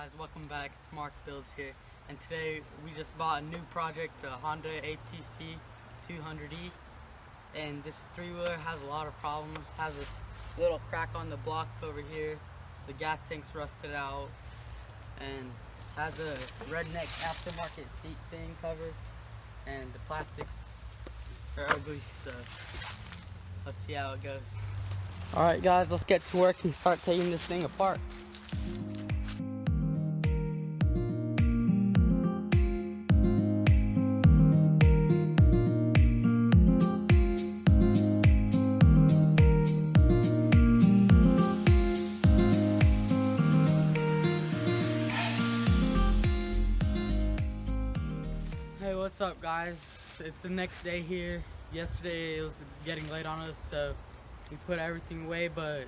guys, welcome back. It's Mark Builds here, and today we just bought a new project, the Honda Atc200E, and this three-wheeler has a lot of problems. Has a little crack on the block over here, the gas tank's rusted out, and has a redneck aftermarket seat thing cover, and the plastics are ugly, so let's see how it goes. Alright guys, let's get to work and start taking this thing apart. Hey, what's up guys? It's the next day here. Yesterday it was getting late on us, so we put everything away, but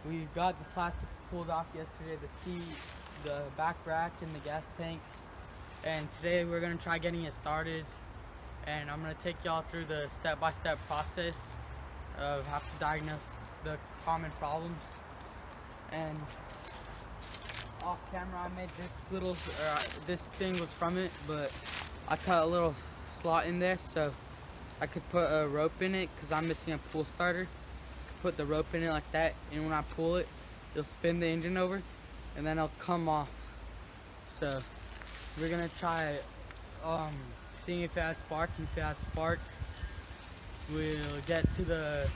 we got the plastics pulled off yesterday, the seat, the back rack, and the gas tank. And today we're gonna try getting it started, and I'm gonna take y'all through the step-by-step process of how to diagnose the common problems. And off camera I made this little, this thing was from it, but I cut a little slot in there so I could put a rope in it because I'm missing a pull starter. Put the rope in it like that, and when I pull it, it'll spin the engine over and then it'll come off. So we're gonna try seeing if it has spark. If it has spark, we'll get to the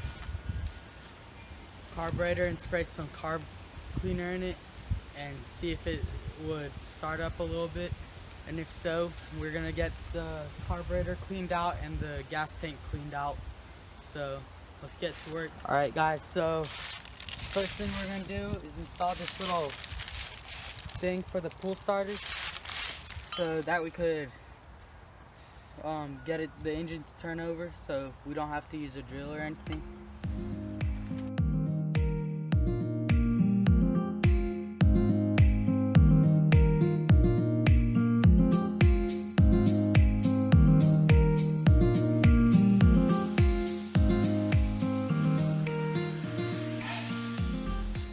carburetor and spray some carb cleaner in it and see if it would start up a little bit. And if so, we're gonna get the carburetor cleaned out and the gas tank cleaned out. So let's get to work. Alright guys, so first thing we're gonna do is install this little thing for the pull starters so that we could get the engine to turn over so we don't have to use a drill or anything.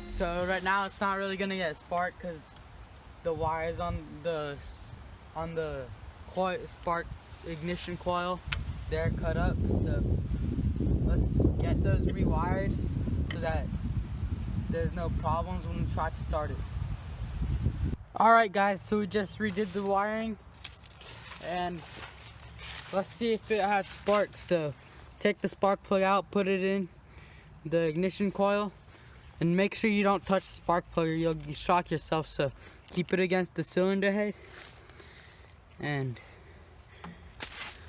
So right now it's not really gonna get a spark because the wires on the coil, spark ignition coil, they're cut up. So let's get those rewired so that there's no problems when we try to start it. Alright guys, so we just redid the wiring and let's see if it has spark. So take the spark plug out, put it in the ignition coil, and make sure you don't touch the spark plug or you'll shock yourself, so keep it against the cylinder head. And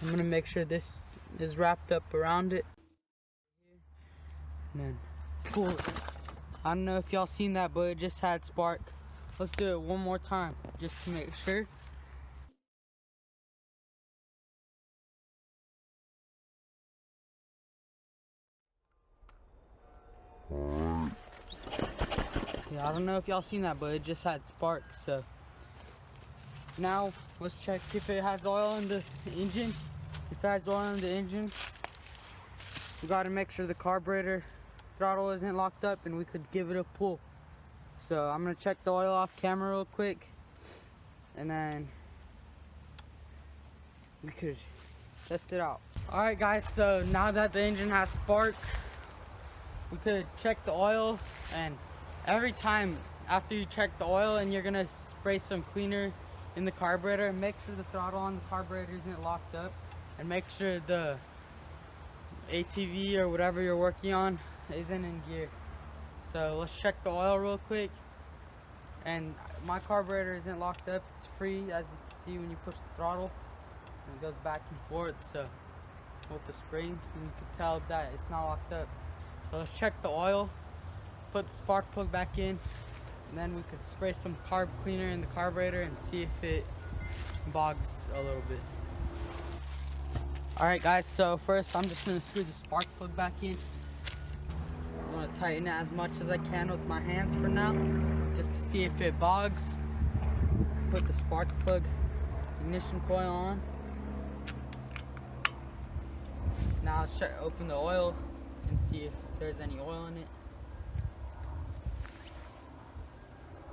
I'm gonna make sure this is wrapped up around it. And then pull it. I don't know if y'all seen that, but it just had spark. Let's do it one more time just to make sure. Yeah, I don't know if y'all seen that, but it just had spark. So now let's check if it has oil in the engine. If it has oil in the engine, we gotta make sure the carburetor throttle isn't locked up and we could give it a pull. So I'm gonna check the oil off camera real quick and then we could test it out. Alright guys, so now that the engine has spark, we could check the oil, and every time after you check the oil and you're gonna spray some cleaner in the carburetor, make sure the throttle on the carburetor isn't locked up, and make sure the ATV or whatever you're working on isn't in gear. So let's check the oil real quick. And my carburetor isn't locked up, it's free, as you can see when you push the throttle, and it goes back and forth. So with the spring, you can tell that it's not locked up. So let's check the oil, put the spark plug back in, and then we could spray some carb cleaner in the carburetor and see if it bogs a little bit. Alright guys, so first I'm just going to screw the spark plug back in. I'm going to tighten it as much as I can with my hands for now, just to see if it bogs. Put the spark plug ignition coil on. Now let's open the oil and see if there's any oil in it.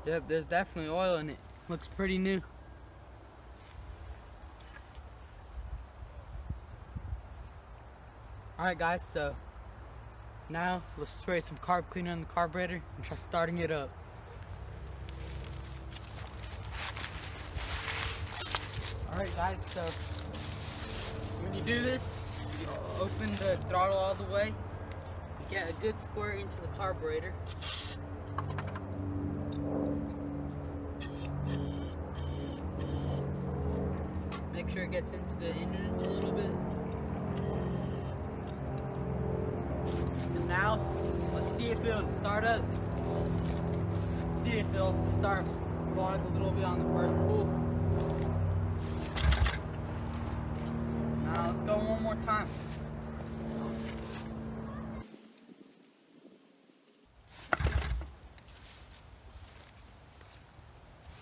Yep, there's definitely oil in it. Looks pretty new. Alright guys, so now let's spray some carb cleaner on the carburetor and try starting it up. Alright guys, so when you do this, you open the throttle all the way, get a good squirt into the carburetor. Make sure it gets into the engine a little bit. And now, let's see if it'll start up. Let's see if it'll start blowing a little bit on the first pull. Now let's go one more time.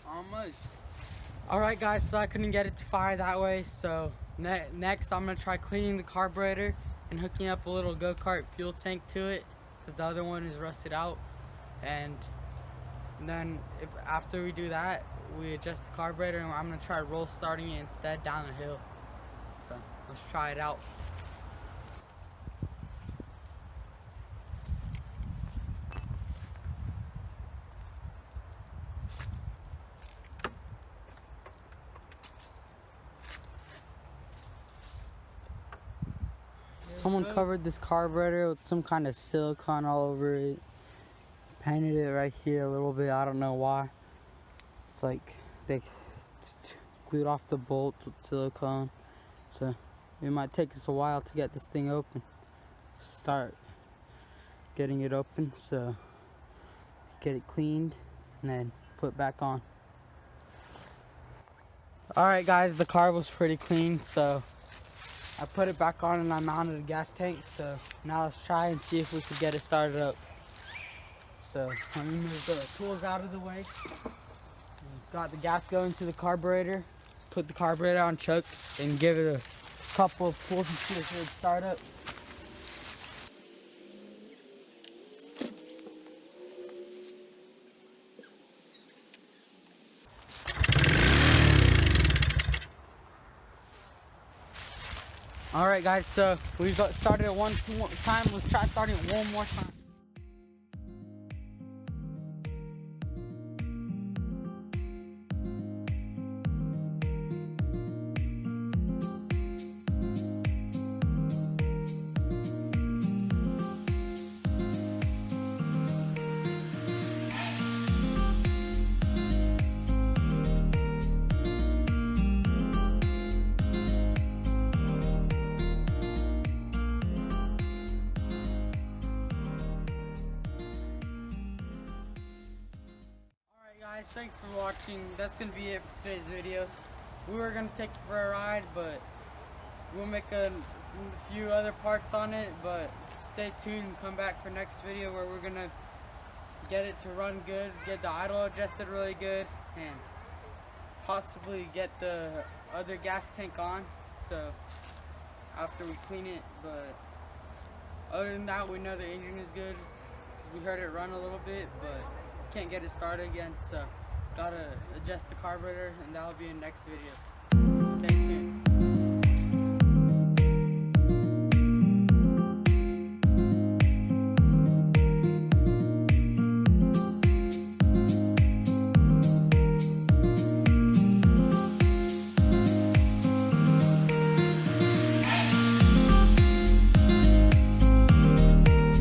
Almost. Alright guys, so I couldn't get it to fire that way, so next I'm going to try cleaning the carburetor and hooking up a little go-kart fuel tank to it, because the other one is rusted out. And then after we do that, we adjust the carburetor, and I'm going to try roll starting it instead down the hill. So let's try it out. Someone covered this carburetor with some kind of silicone all over it. Painted it right here a little bit, I don't know why. It's like they glued off the bolts with silicone. So it might take us a while to get this thing open. Start getting it open, so get it cleaned and then put back on. Alright guys, the carb was pretty clean, so I put it back on and I mounted a gas tank. So now let's try and see if we can get it started up. So let me move the tools out of the way. Got the gas going to the carburetor. Put the carburetor on choke and give it a couple of pulls and see if it would start up. Alright guys, so we got started it one more time. Let's try starting it one more time. Guys, thanks for watching. That's gonna be it for today's video. We were gonna take you for a ride, but we'll make a few other parts on it. But stay tuned and come back for next video where we're gonna get it to run good, get the idle adjusted really good, and possibly get the other gas tank on. So after we clean it, but other than that, we know the engine is good because we heard it run a little bit, but can't get it started again, so gotta adjust the carburetor, and that'll be in next videos. Stay tuned.